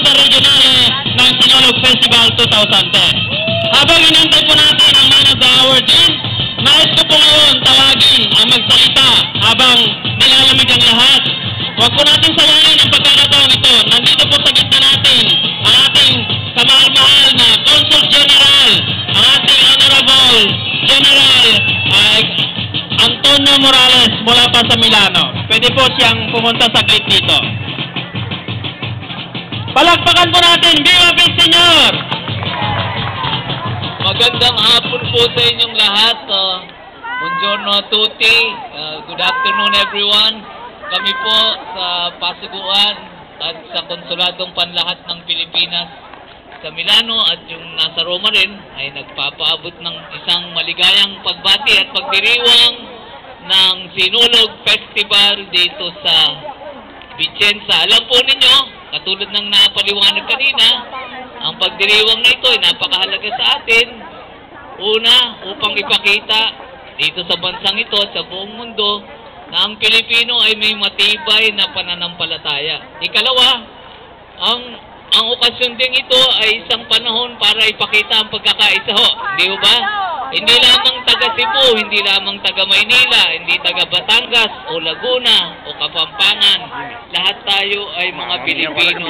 Banda Regionale ng Sinulog Festival 2010. Habang inantay po natin ang man of the hour din, nais ko po ngayon tawagin ang magsalita habang nilalamig ang lahat. Huwag po natin sayangin ang pagkakataon ito. Nandito po sa gitna natin ang ating kamahal-mahal na Consul General, ang ating Honorable General Antonio Morales mula pa sa Milano. Pwede po siyang pumunta saglit dito. Palakpakan po natin, Viva Peace, Senyor! Magandang hapon po sa inyong lahat. Buongiorno a tutti. Good afternoon everyone. Kami po sa Pasuguan at sa Konsuladong Panlahat ng Pilipinas sa Milano at yung nasa Roma rin ay nagpapaabot ng isang maligayang pagbati at pagdiriwang ng Sinulog Festival dito sa Vicenza. Alam po ninyo, katulad ng napaliwanag kanina, ang pagdiriwang na ito ay napakahalaga sa atin. Una, upang ipakita dito sa bansang ito at sa buong mundo na ang Pilipino ay may matibay na pananampalataya. Ikalawa, ang okasyon ding ito ay isang panahon para ipakita ang pagkakaisa ho. Hindi ba? Hindi lamang taga Cebu, hindi lamang taga Maynila, hindi taga Batangas o Laguna o Kapampangan. Lahat tayo ay mga Pilipino,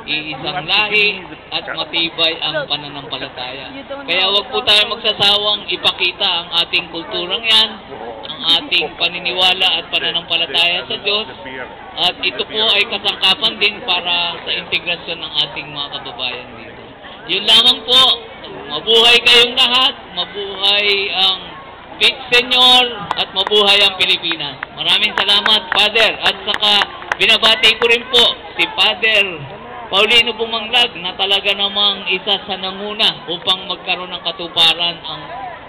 iisang lahi at matibay ang pananampalataya. Kaya wag po tayo magsasawang ipakita ang ating kulturang yan, ang ating paniniwala at pananampalataya sa Diyos. At ito po ay kasangkapan din para sa integrasyon ng ating mga kababayan dito. Yun lamang po. Mabuhay kayong lahat, mabuhay ang Peace, Senyor, at mabuhay ang Pilipinas. Maraming salamat, Father. At saka binabati ko rin po si Father Paulino Bumanglag na talaga namang isa sa nanguna upang magkaroon ng katuparan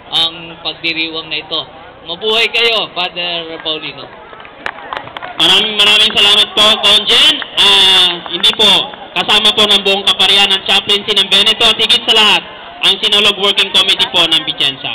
ang pagdiriwang na ito. Mabuhay kayo, Father Paulino. Maraming salamat po, Conjen. Hindi po, kasama po ng buong kaparian ng chaplaincy ng Veneto at higit sa lahat, ang Sinulog Working Committee po ng Vicenza.